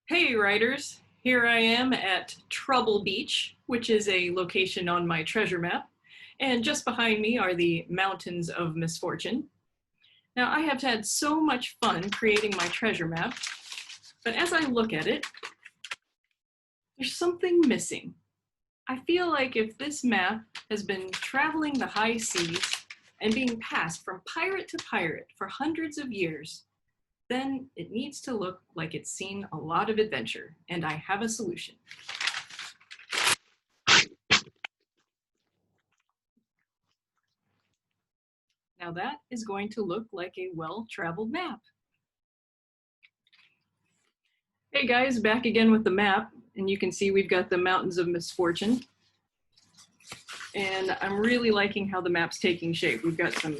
Hey writers, here I am at Trouble Beach, which is a location on my treasure map, and just behind me are the Mountains of Misfortune. Now I have had so much fun creating my treasure map, but as I look at it, there's something missing. I feel like if this map has been traveling the high seas and being passed from pirate to pirate for hundreds of years, then it needs to look like it's seen a lot of adventure, and I have a solution. Now that is going to look like a well-traveled map. Hey guys, back again with the map, and you can see we've got the Mountains of Misfortune. And I'm really liking how the map's taking shape. We've got some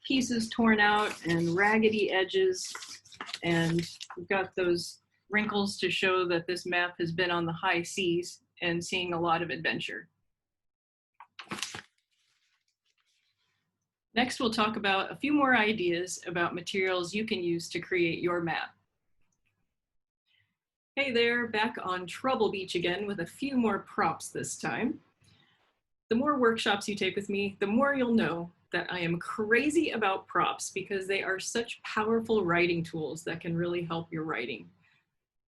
pieces torn out and raggedy edges, and we've got those wrinkles to show that this map has been on the high seas and seeing a lot of adventure. Next, we'll talk about a few more ideas about materials you can use to create your map. Hey there, back on Trouble Beach again with a few more props this time. The more workshops you take with me, the more you'll know that I am crazy about props because they are such powerful writing tools that can really help your writing.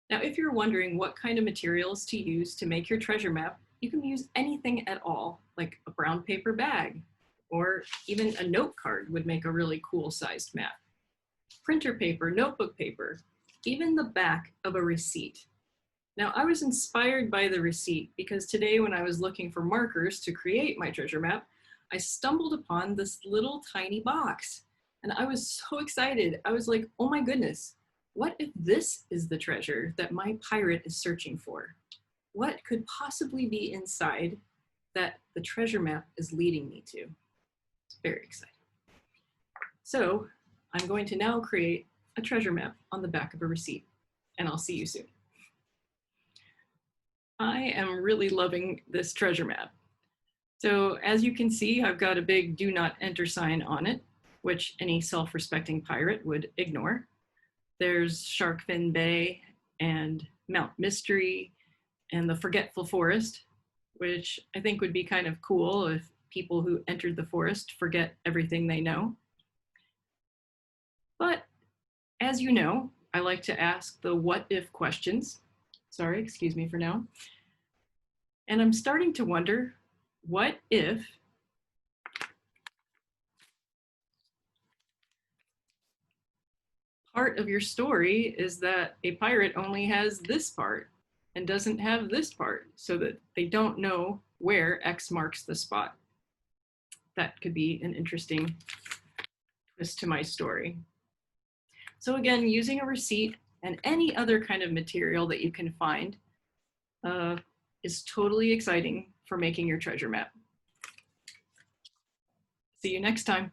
Now, if you're wondering what kind of materials to use to make your treasure map, you can use anything at all, like a brown paper bag, or even a note card would make a really cool sized map. Printer paper, notebook paper, even the back of a receipt. Now, I was inspired by the receipt because today when I was looking for markers to create my treasure map, I stumbled upon this little tiny box and I was so excited. I was like, oh my goodness, what if this is the treasure that my pirate is searching for? What could possibly be inside that the treasure map is leading me to? It's very exciting. So I'm going to now create a treasure map on the back of a receipt, and I'll see you soon. I am really loving this treasure map. So as you can see, I've got a big do not enter sign on it, which any self-respecting pirate would ignore. There's Sharkfin Bay and Mount Mystery and the Forgetful Forest, which I think would be kind of cool if people who entered the forest forget everything they know. But as you know, I like to ask the what if questions. Sorry, excuse me for now. And I'm starting to wonder, what if part of your story is that a pirate only has this part and doesn't have this part, so that they don't know where X marks the spot? That could be an interesting twist to my story. So again, using a receipt and any other kind of material that you can find is totally exciting for making your treasure map. See you next time.